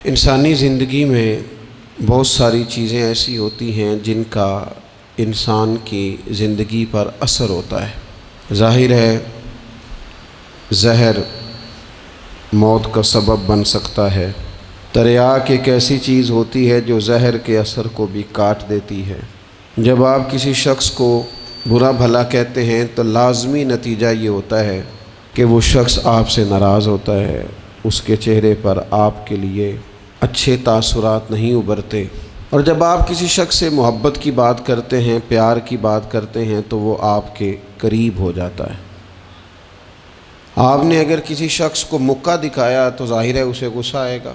انسانی زندگی میں بہت ساری چیزیں ایسی ہوتی ہیں جن کا انسان کی زندگی پر اثر ہوتا ہے۔ ظاہر ہے زہر موت کا سبب بن سکتا ہے۔ تریاک ایک ایسی چیز ہوتی ہے جو زہر کے اثر کو بھی کاٹ دیتی ہے۔ جب آپ کسی شخص کو برا بھلا کہتے ہیں تو لازمی نتیجہ یہ ہوتا ہے کہ وہ شخص آپ سے ناراض ہوتا ہے، اس کے چہرے پر آپ کے لیے اچھے تاثرات نہیں ابھرتے۔ اور جب آپ کسی شخص سے محبت کی بات کرتے ہیں، پیار کی بات کرتے ہیں تو وہ آپ کے قریب ہو جاتا ہے۔ آپ نے اگر کسی شخص کو مکہ دکھایا تو ظاہر ہے اسے غصہ آئے گا،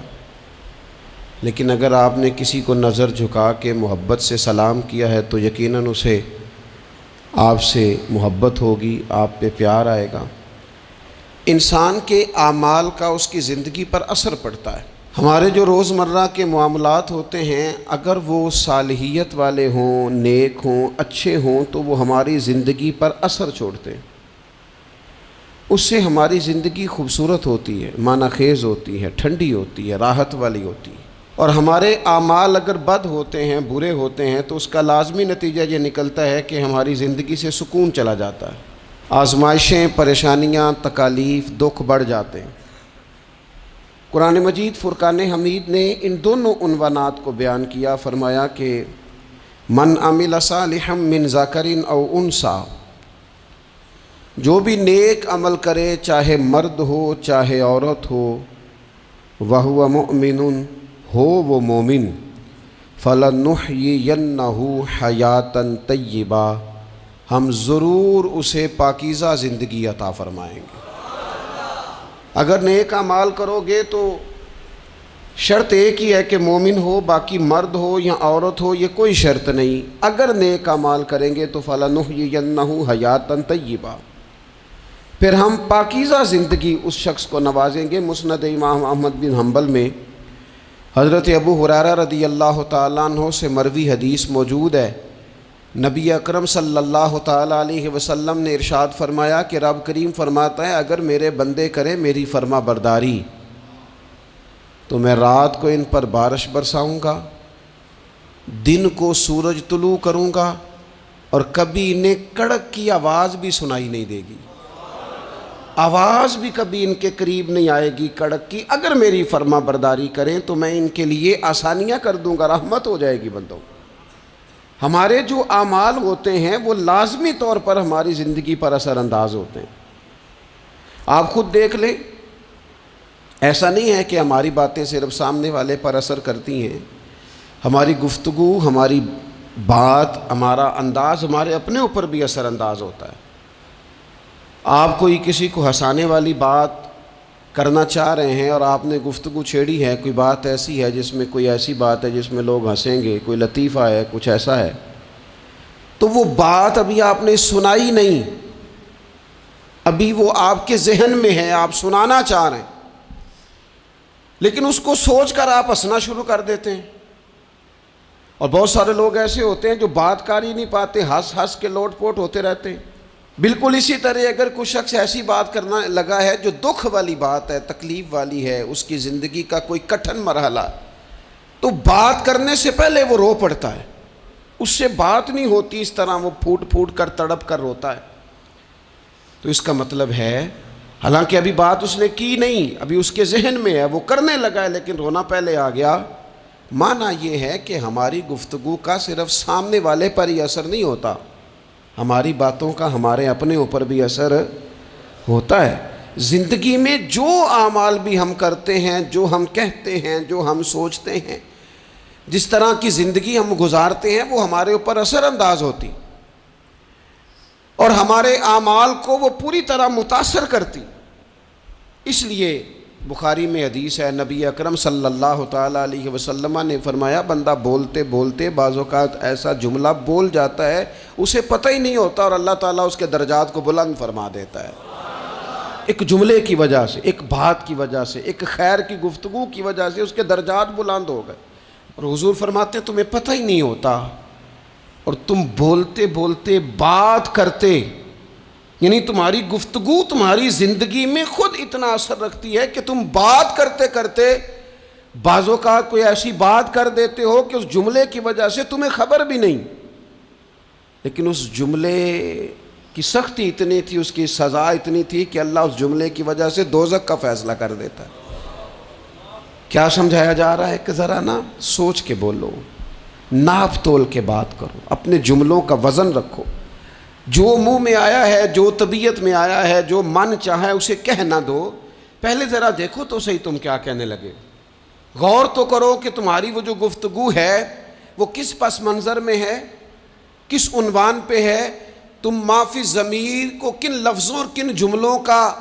لیکن اگر آپ نے کسی کو نظر جھکا کے محبت سے سلام کیا ہے تو یقیناً اسے آپ سے محبت ہوگی، آپ پہ پیار آئے گا۔ انسان کے اعمال کا اس کی زندگی پر اثر پڑتا ہے۔ ہمارے جو روزمرہ کے معاملات ہوتے ہیں اگر وہ صالحیت والے ہوں، نیک ہوں، اچھے ہوں تو وہ ہماری زندگی پر اثر چھوڑتے ہیں۔ اس سے ہماری زندگی خوبصورت ہوتی ہے، معنی خیز ہوتی ہے، ٹھنڈی ہوتی ہے، راحت والی ہوتی ہے۔ اور ہمارے اعمال اگر بد ہوتے ہیں، برے ہوتے ہیں تو اس کا لازمی نتیجہ یہ نکلتا ہے کہ ہماری زندگی سے سکون چلا جاتا ہے، آزمائشیں، پریشانیاں، تکالیف، دکھ بڑھ جاتے ہیں۔ قرآن مجید فرقان حمید نے ان دونوں عنوانات کو بیان کیا، فرمایا کہ من عمل صالحا من ذکر او انثی، جو بھی نیک عمل کرے چاہے مرد ہو چاہے عورت ہو، وہو مؤمن، ہو وہ مومن، فلنحیینہ حیاتا طیبہ، ہم ضرور اسے پاکیزہ زندگی عطا فرمائیں گے۔ اگر نیک اعمال کرو گے تو شرط ایک ہی ہے کہ مومن ہو، باقی مرد ہو یا عورت ہو یہ کوئی شرط نہیں۔ اگر نیک اعمال کریں گے تو فلنحیینہ حیاتا طیبہ، پھر ہم پاکیزہ زندگی اس شخص کو نوازیں گے۔ مسند امام احمد بن حنبل میں حضرت ابو ہریرہ رضی اللہ تعالیٰ عنہ سے مروی حدیث موجود ہے۔ نبی اکرم صلی اللہ تعالیٰ علیہ وسلم نے ارشاد فرمایا کہ رب کریم فرماتا ہے اگر میرے بندے کریں میری فرما برداری تو میں رات کو ان پر بارش برساؤں گا، دن کو سورج طلوع کروں گا، اور کبھی انہیں کڑک کی آواز بھی سنائی نہیں دے گی، آواز بھی کبھی ان کے قریب نہیں آئے گی کڑک کی۔ اگر میری فرما برداری کریں تو میں ان کے لیے آسانیاں کر دوں گا، رحمت ہو جائے گی بندوں۔ ہمارے جو اعمال ہوتے ہیں وہ لازمی طور پر ہماری زندگی پر اثر انداز ہوتے ہیں۔ آپ خود دیکھ لیں، ایسا نہیں ہے کہ ہماری باتیں صرف سامنے والے پر اثر کرتی ہیں، ہماری گفتگو، ہماری بات، ہمارا انداز ہمارے اپنے اوپر بھی اثر انداز ہوتا ہے۔ آپ کوئی کسی کو ہنسانے والی بات کرنا چاہ رہے ہیں اور آپ نے گفتگو چھیڑی ہے، کوئی بات ایسی ہے جس میں کوئی ایسی بات ہے جس میں لوگ ہنسیں گے، کوئی لطیفہ ہے، کچھ ایسا ہے، تو وہ بات ابھی آپ نے سنائی نہیں، ابھی وہ آپ کے ذہن میں ہے، آپ سنانا چاہ رہے ہیں، لیکن اس کو سوچ کر آپ ہنسنا شروع کر دیتے ہیں۔ اور بہت سارے لوگ ایسے ہوتے ہیں جو بات کر ہی نہیں پاتے، ہنس ہنس کے لوٹ پوٹ ہوتے رہتے ہیں۔ بالکل اسی طرح اگر کوئی شخص ایسی بات کرنا لگا ہے جو دکھ والی بات ہے، تکلیف والی ہے، اس کی زندگی کا کوئی کٹھن مرحلہ، تو بات کرنے سے پہلے وہ رو پڑتا ہے، اس سے بات نہیں ہوتی، اس طرح وہ پھوٹ پھوٹ کر تڑپ کر روتا ہے۔ تو اس کا مطلب ہے حالانکہ ابھی بات اس نے کی نہیں، ابھی اس کے ذہن میں ہے، وہ کرنے لگا ہے، لیکن رونا پہلے آ گیا۔ معنی یہ ہے کہ ہماری گفتگو کا صرف سامنے والے پر ہی اثر نہیں ہوتا، ہماری باتوں کا ہمارے اپنے اوپر بھی اثر ہوتا ہے۔ زندگی میں جو اعمال بھی ہم کرتے ہیں، جو ہم کہتے ہیں، جو ہم سوچتے ہیں، جس طرح کی زندگی ہم گزارتے ہیں وہ ہمارے اوپر اثر انداز ہوتی اور ہمارے اعمال کو وہ پوری طرح متاثر کرتی۔ اس لیے بخاری میں حدیث ہے، نبی اکرم صلی اللہ تعالیٰ علیہ وسلم نے فرمایا بندہ بولتے بولتے بعض اوقات ایسا جملہ بول جاتا ہے اسے پتہ ہی نہیں ہوتا اور اللہ تعالیٰ اس کے درجات کو بلند فرما دیتا ہے، ایک جملے کی وجہ سے، ایک بات کی وجہ سے، ایک خیر کی گفتگو کی وجہ سے اس کے درجات بلند ہو گئے۔ اور حضور فرماتے ہیں تمہیں پتہ ہی نہیں ہوتا اور تم بولتے بولتے بات کرتے، یعنی تمہاری گفتگو تمہاری زندگی میں خود اتنا اثر رکھتی ہے کہ تم بات کرتے کرتے بعض اوقات کوئی ایسی بات کر دیتے ہو کہ اس جملے کی وجہ سے تمہیں خبر بھی نہیں، لیکن اس جملے کی سختی اتنی تھی، اس کی سزا اتنی تھی کہ اللہ اس جملے کی وجہ سے دوزخ کا فیصلہ کر دیتا ہے۔ کیا سمجھایا جا رہا ہے کہ ذرا نا سوچ کے بولو، ناپ تول کے بات کرو، اپنے جملوں کا وزن رکھو، جو منہ میں آیا ہے، جو طبیعت میں آیا ہے، جو من چاہا ہے اسے کہہ نہ دو، پہلے ذرا دیکھو تو صحیح تم کیا کہنے لگے، غور تو کرو کہ تمہاری وہ جو گفتگو ہے وہ کس پس منظر میں ہے، کس عنوان پہ ہے، تم معافی ضمیر کو کن لفظوں اور کن جملوں کا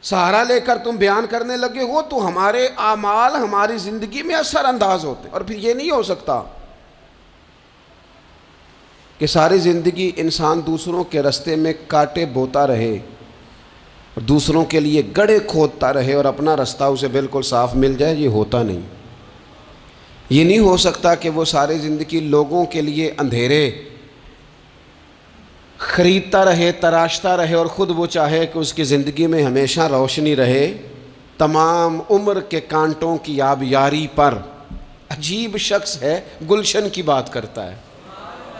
سہارا لے کر تم بیان کرنے لگے ہو، تو ہمارے اعمال ہماری زندگی میں اثر انداز ہوتے ہیں۔ اور پھر یہ نہیں ہو سکتا کہ ساری زندگی انسان دوسروں کے رستے میں کانٹے بوتا رہے اور دوسروں کے لیے گڑھے کھودتا رہے اور اپنا رستہ اسے بالکل صاف مل جائے، یہ ہوتا نہیں۔ یہ نہیں ہو سکتا کہ وہ ساری زندگی لوگوں کے لیے اندھیرے خریدتا رہے، تراشتا رہے، اور خود وہ چاہے کہ اس کی زندگی میں ہمیشہ روشنی رہے۔ تمام عمر کے کانٹوں کی آبیاری پر عجیب شخص ہے، گلشن کی بات کرتا ہے،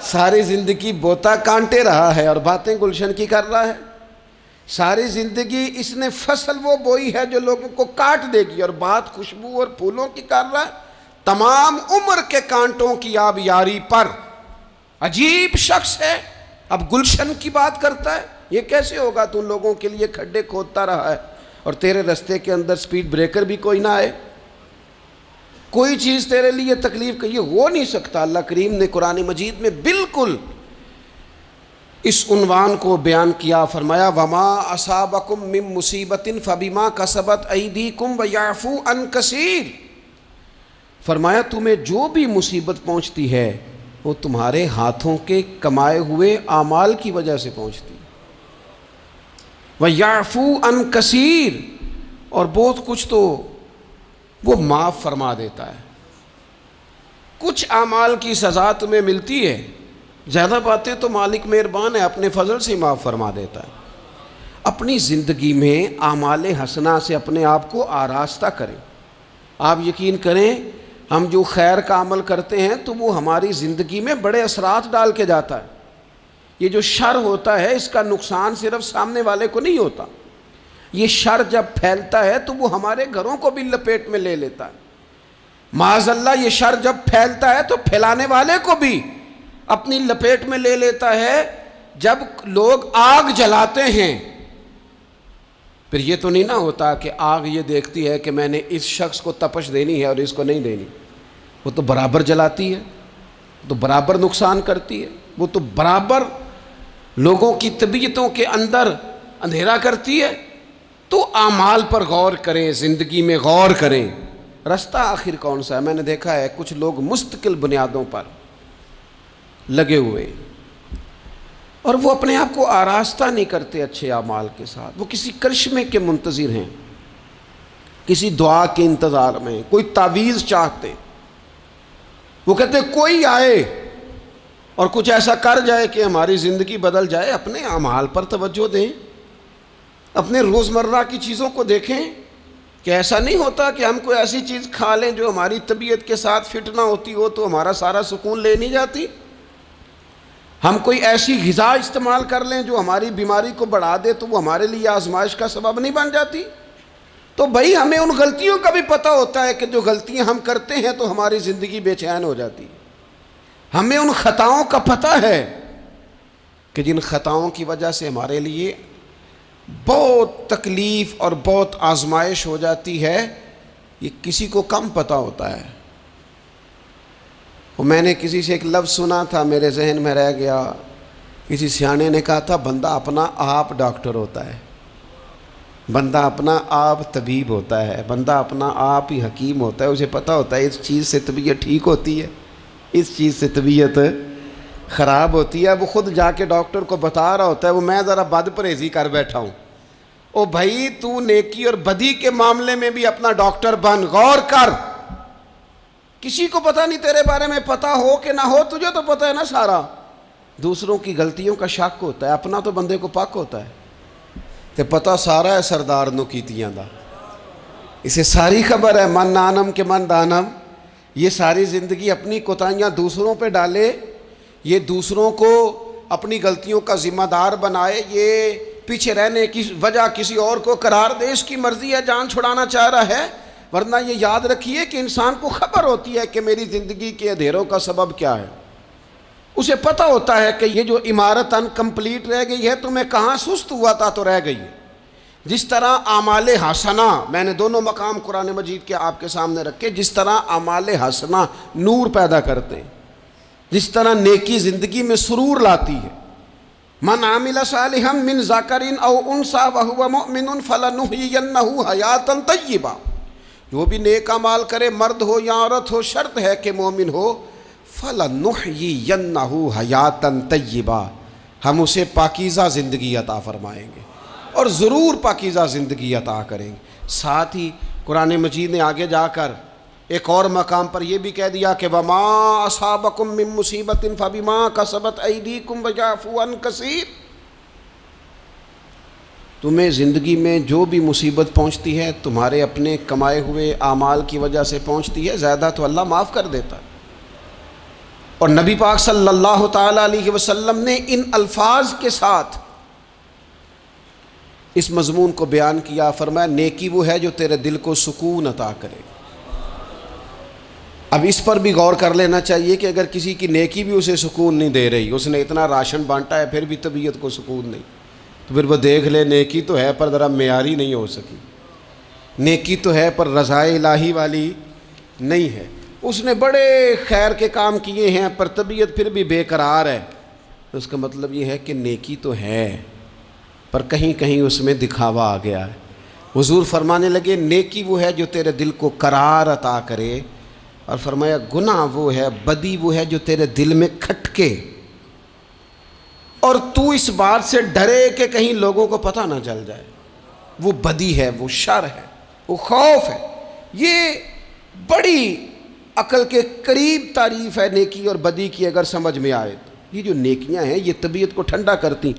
ساری زندگی بوتا کانٹے رہا ہے اور باتیں گلشن کی کر رہا ہے۔ ساری زندگی اس نے فصل وہ بوئی ہے جو لوگوں کو کاٹ دے گی، اور بات خوشبو اور پھولوں کی کر رہا ہے۔ تمام عمر کے کانٹوں کی آبیاری پر عجیب شخص ہے، اب گلشن کی بات کرتا ہے۔ یہ کیسے ہوگا؟ تو ان لوگوں کے لیے کھڈے کھودتا رہا ہے اور تیرے رستے کے اندر سپیڈ بریکر بھی کوئی نہ آئے، کوئی چیز تیرے لیے تکلیف کا، یہ ہو نہیں سکتا۔ اللہ کریم نے قرآن مجید میں بالکل اس عنوان کو بیان کیا، فرمایا وَمَا أَصَابَكُم مِّن مُّصِيبَةٍ فَبِمَا كَسَبَتْ أَيْدِيكُمْ وَيَعْفُو عَن كَثِيرٍ۔ فرمایا تمہیں جو بھی مصیبت پہنچتی ہے وہ تمہارے ہاتھوں کے کمائے ہوئے اعمال کی وجہ سے پہنچتی ہے۔ وَيَعْفُو عَن كَثِيرٍ، اور بہت کچھ تو وہ معاف فرما دیتا ہے۔ کچھ اعمال کی سزا تمہیں ملتی ہے، زیادہ باتیں تو مالک مہربان ہے، اپنے فضل سے معاف فرما دیتا ہے۔ اپنی زندگی میں اعمال حسنہ سے اپنے آپ کو آراستہ کریں۔ آپ یقین کریں، ہم جو خیر کا عمل کرتے ہیں تو وہ ہماری زندگی میں بڑے اثرات ڈال کے جاتا ہے۔ یہ جو شر ہوتا ہے اس کا نقصان صرف سامنے والے کو نہیں ہوتا، یہ شر جب پھیلتا ہے تو وہ ہمارے گھروں کو بھی لپیٹ میں لے لیتا ہے۔ معاذ اللہ یہ شر جب پھیلتا ہے تو پھیلانے والے کو بھی اپنی لپیٹ میں لے لیتا ہے۔ جب لوگ آگ جلاتے ہیں پھر یہ تو نہیں نہ ہوتا کہ آگ یہ دیکھتی ہے کہ میں نے اس شخص کو تپش دینی ہے اور اس کو نہیں دینی، وہ تو برابر جلاتی ہے، تو برابر نقصان کرتی ہے، وہ تو برابر لوگوں کی طبیعتوں کے اندر اندھیرا کرتی ہے۔ تو اعمال پر غور کریں، زندگی میں غور کریں، رستہ آخر کون سا ہے۔ میں نے دیکھا ہے کچھ لوگ مستقل بنیادوں پر لگے ہوئے اور وہ اپنے آپ کو آراستہ نہیں کرتے اچھے اعمال کے ساتھ، وہ کسی کرشمے کے منتظر ہیں، کسی دعا کے انتظار میں، کوئی تعویذ چاہتے۔ وہ کہتے کوئی آئے اور کچھ ایسا کر جائے کہ ہماری زندگی بدل جائے۔ اپنے اعمال پر توجہ دیں، اپنے روزمرہ کی چیزوں کو دیکھیں کہ ایسا نہیں ہوتا کہ ہم کوئی ایسی چیز کھا لیں جو ہماری طبیعت کے ساتھ فٹ نہ ہوتی ہو تو ہمارا سارا سکون لے نہیں جاتی۔ ہم کوئی ایسی غذا استعمال کر لیں جو ہماری بیماری کو بڑھا دے تو وہ ہمارے لیے آزمائش کا سبب نہیں بن جاتی۔ تو بھائی ہمیں ان غلطیوں کا بھی پتہ ہوتا ہے کہ جو غلطیاں ہم کرتے ہیں تو ہماری زندگی بے چین ہو جاتی ہے۔ ہمیں ان خطاؤں کا پتہ ہے کہ جن خطاؤں کی وجہ سے ہمارے لیے بہت تکلیف اور بہت آزمائش ہو جاتی ہے، یہ کسی کو کم پتہ ہوتا ہے۔ وہ میں نے کسی سے ایک لفظ سنا تھا، میرے ذہن میں رہ گیا، کسی سیانے نے کہا تھا بندہ اپنا آپ ڈاکٹر ہوتا ہے، بندہ اپنا آپ طبیب ہوتا ہے، بندہ اپنا آپ ہی حکیم ہوتا ہے۔ اسے پتہ ہوتا ہے اس چیز سے طبیعت ٹھیک ہوتی ہے، اس چیز سے طبیعت خراب ہوتی ہے۔ وہ خود جا کے ڈاکٹر کو بتا رہا ہوتا ہے، وہ میں ذرا بد پرہیزی کر بیٹھا ہوں۔ او بھائی تو نیکی اور بدی کے معاملے میں بھی اپنا ڈاکٹر بن، غور کر۔ کسی کو پتہ نہیں تیرے بارے میں، پتہ ہو کہ نہ ہو تجھے تو پتہ ہے نا سارا۔ دوسروں کی غلطیوں کا شک ہوتا ہے، اپنا تو بندے کو پاک ہوتا ہے۔ تے پتہ سارا ہے سردار نو کیتیاں دا، اسے ساری خبر ہے، من نانم کے من دانم، یہ ساری زندگی اپنی کوتاہیاں دوسروں پہ ڈالے، یہ دوسروں کو اپنی غلطیوں کا ذمہ دار بنائے، یہ پیچھے رہنے کی وجہ کسی اور کو قرار دے، اس کی مرضی ہے، جان چھڑانا چاہ رہا ہے۔ ورنہ یہ یاد رکھیے کہ انسان کو خبر ہوتی ہے کہ میری زندگی کے اندھیروں کا سبب کیا ہے، اسے پتہ ہوتا ہے کہ یہ جو عمارت انکمپلیٹ رہ گئی ہے تو میں کہاں سست ہوا تھا تو رہ گئی ہے۔ جس طرح اعمال حسنہ، میں نے دونوں مقام قرآن مجید کے آپ کے سامنے رکھے، جس طرح اعمال حسنہ نور پیدا کرتے ہیں، جس طرح نیکی زندگی میں سرور لاتی ہے۔ من عمل صالحا من ذکر او انثی وهو مؤمن فلنحیینہ حیاتا طیبہ، جو بھی نیک اعمال کرے، مرد ہو یا عورت ہو، شرط ہے کہ مومن ہو، فلنحیینہ حیاتا طیبہ، ہم اسے پاکیزہ زندگی عطا فرمائیں گے، اور ضرور پاکیزہ زندگی عطا کریں گے۔ ساتھ ہی قرآن مجید نے آگے جا کر ایک اور مقام پر یہ بھی کہہ دیا کہ وَمَا أَصَابَكُم مِّن مُّصِيبَةٍ فَبِمَا كَسَبَتْ أَيْدِيكُمْ وَيَعْفُو عَن كَثِيرٍ، تمہیں زندگی میں جو بھی مصیبت پہنچتی ہے تمہارے اپنے کمائے ہوئے اعمال کی وجہ سے پہنچتی ہے، زیادہ تو اللہ معاف کر دیتا ہے۔ اور نبی پاک صلی اللہ تعالیٰ علیہ وسلم نے ان الفاظ کے ساتھ اس مضمون کو بیان کیا، فرمایا نیکی وہ ہے جو تیرے دل کو سکون عطا کرے۔ اب اس پر بھی غور کر لینا چاہیے کہ اگر کسی کی نیکی بھی اسے سکون نہیں دے رہی، اس نے اتنا راشن بانٹا ہے پھر بھی طبیعت کو سکون نہیں، تو پھر وہ دیکھ لے نیکی تو ہے پر ذرا معیاری نہیں ہو سکی، نیکی تو ہے پر رضائے الہی والی نہیں ہے، اس نے بڑے خیر کے کام کیے ہیں پر طبیعت پھر بھی بے قرار ہے، تو اس کا مطلب یہ ہے کہ نیکی تو ہے پر کہیں کہیں اس میں دکھاوا آ گیا ہے۔ حضور فرمانے لگے نیکی وہ ہے جو تیرے دل کو قرار عطا کرے، اور فرمایا گناہ وہ ہے، بدی وہ ہے جو تیرے دل میں کھٹکے، اور تو اس بات سے ڈرے کہ کہیں لوگوں کو پتہ نہ چل جائے، وہ بدی ہے، وہ شر ہے، وہ خوف ہے۔ یہ بڑی عقل کے قریب تعریف ہے نیکی اور بدی کی، اگر سمجھ میں آئے تو یہ جو نیکیاں ہیں یہ طبیعت کو ٹھنڈا کرتی